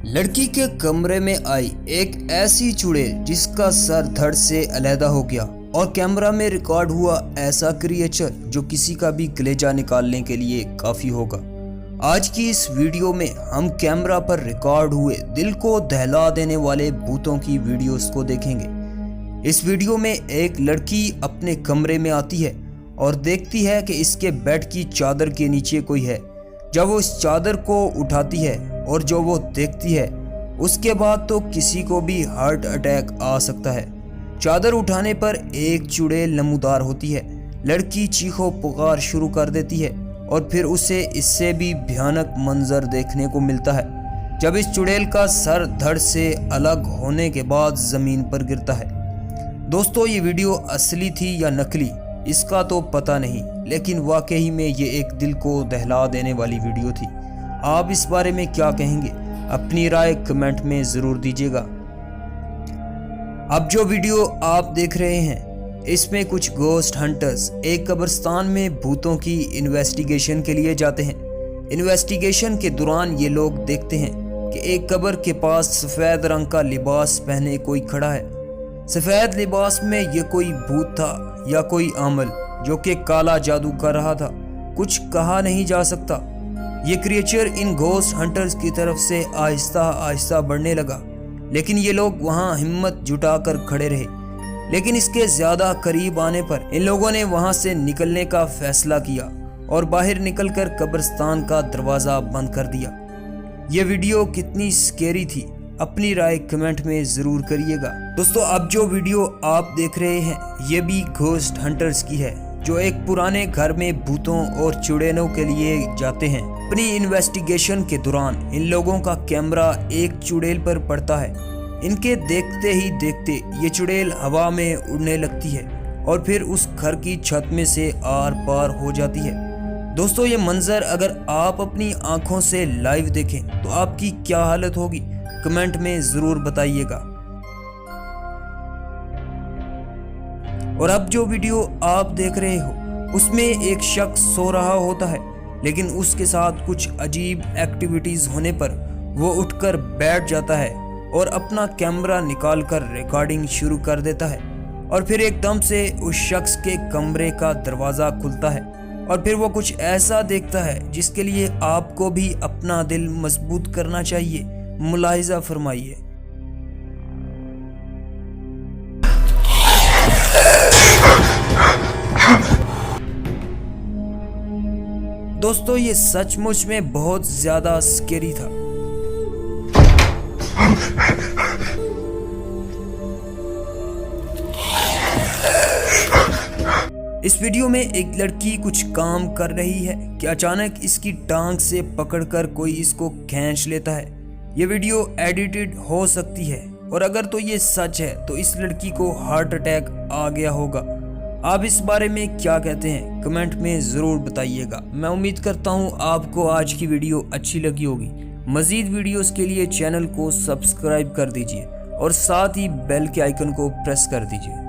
लड़की के कमरे में आई एक ऐसी चुड़ैल जिसका सर धड़ से अलहदा हो गया और कैमरा में रिकॉर्ड हुआ ऐसा क्रिएचर जो किसी का भी कलेजा निकालने के लिए काफ़ी होगा। आज की इस वीडियो में हम कैमरा पर रिकॉर्ड हुए दिल को दहला देने वाले भूतों की वीडियोस को देखेंगे। इस वीडियो में एक लड़की अपने कमरे में आती है और देखती है कि इसके बेड की चादर के नीचे कोई है। जब वो इस चादर को उठाती है और जो वो देखती है उसके बाद तो किसी को भी हार्ट अटैक आ सकता है। चादर उठाने पर एक चुड़ैल नमूदार होती है। लड़की चीखो पुकार शुरू कर देती है और फिर उसे इससे भी भयानक मंजर देखने को मिलता है जब इस चुड़ैल का सर धड़ से अलग होने के बाद ज़मीन पर गिरता है। दोस्तों, ये वीडियो असली थी या नकली इसका तो पता नहीं, लेकिन वाकई में ये एक दिल को दहला देने वाली वीडियो थी। आप इस बारे में क्या कहेंगे? अपनी राय कमेंट में ज़रूर दीजिएगा। अब जो वीडियो आप देख रहे हैं इसमें कुछ गोस्ट हंटर्स एक कब्रिस्तान में भूतों की इन्वेस्टिगेशन के लिए जाते हैं। इन्वेस्टिगेशन के दौरान ये लोग देखते हैं कि एक कब्र के पास सफ़ेद रंग का लिबास पहने कोई खड़ा है। सफ़ेद लिबास में ये कोई भूत था या कोई आमल जो कि काला जादू कर रहा था, कुछ कहा नहीं जा सकता। ये क्रिएचर इन घोस्ट हंटर्स की तरफ से आहिस्ता आहिस्ता बढ़ने लगा, लेकिन ये लोग वहाँ हिम्मत जुटाकर खड़े रहे। लेकिन इसके ज़्यादा करीब आने पर इन लोगों ने वहाँ से निकलने का फैसला किया और बाहर निकलकर कब्रिस्तान का दरवाज़ा बंद कर दिया। ये वीडियो कितनी स्केरी थी, अपनी राय कमेंट में ज़रूर करिएगा। दोस्तों, अब जो वीडियो आप देख रहे हैं ये भी घोस्ट हंटर्स की है जो एक पुराने घर में भूतों और चुड़ैलों के लिए जाते हैं। अपनी इन्वेस्टिगेशन के दौरान इन लोगों का कैमरा एक चुड़ैल पर पड़ता है। इनके देखते ही देखते ये चुड़ैल हवा में उड़ने लगती है और फिर उस घर की छत में से आर पार हो जाती है। दोस्तों, ये मंजर अगर आप अपनी आंखों से लाइव देखें तो आपकी क्या हालत होगी, कमेंट में ज़रूर बताइएगा। और अब जो वीडियो आप देख रहे हो उसमें एक शख्स सो रहा होता है, लेकिन उसके साथ कुछ अजीब एक्टिविटीज़ होने पर वो उठकर बैठ जाता है और अपना कैमरा निकालकर रिकॉर्डिंग शुरू कर देता है। और फिर एकदम से उस शख्स के कमरे का दरवाज़ा खुलता है और फिर वो कुछ ऐसा देखता है जिसके लिए आपको भी अपना दिल मजबूत करना चाहिए। मुलाहिजा फरमाइए। दोस्तों, ये सचमुच में बहुत ज्यादा स्केरी था। इस वीडियो में एक लड़की कुछ काम कर रही है कि अचानक इसकी टांग से पकड़कर कोई इसको खींच लेता है। ये वीडियो एडिटेड हो सकती है और अगर तो ये सच है तो इस लड़की को हार्ट अटैक आ गया होगा। आप इस बारे में क्या कहते हैं? कमेंट में ज़रूर बताइएगा। मैं उम्मीद करता हूँ आपको आज की वीडियो अच्छी लगी होगी। मज़ीद वीडियोस के लिए चैनल को सब्सक्राइब कर दीजिए और साथ ही बेल के आइकन को प्रेस कर दीजिए।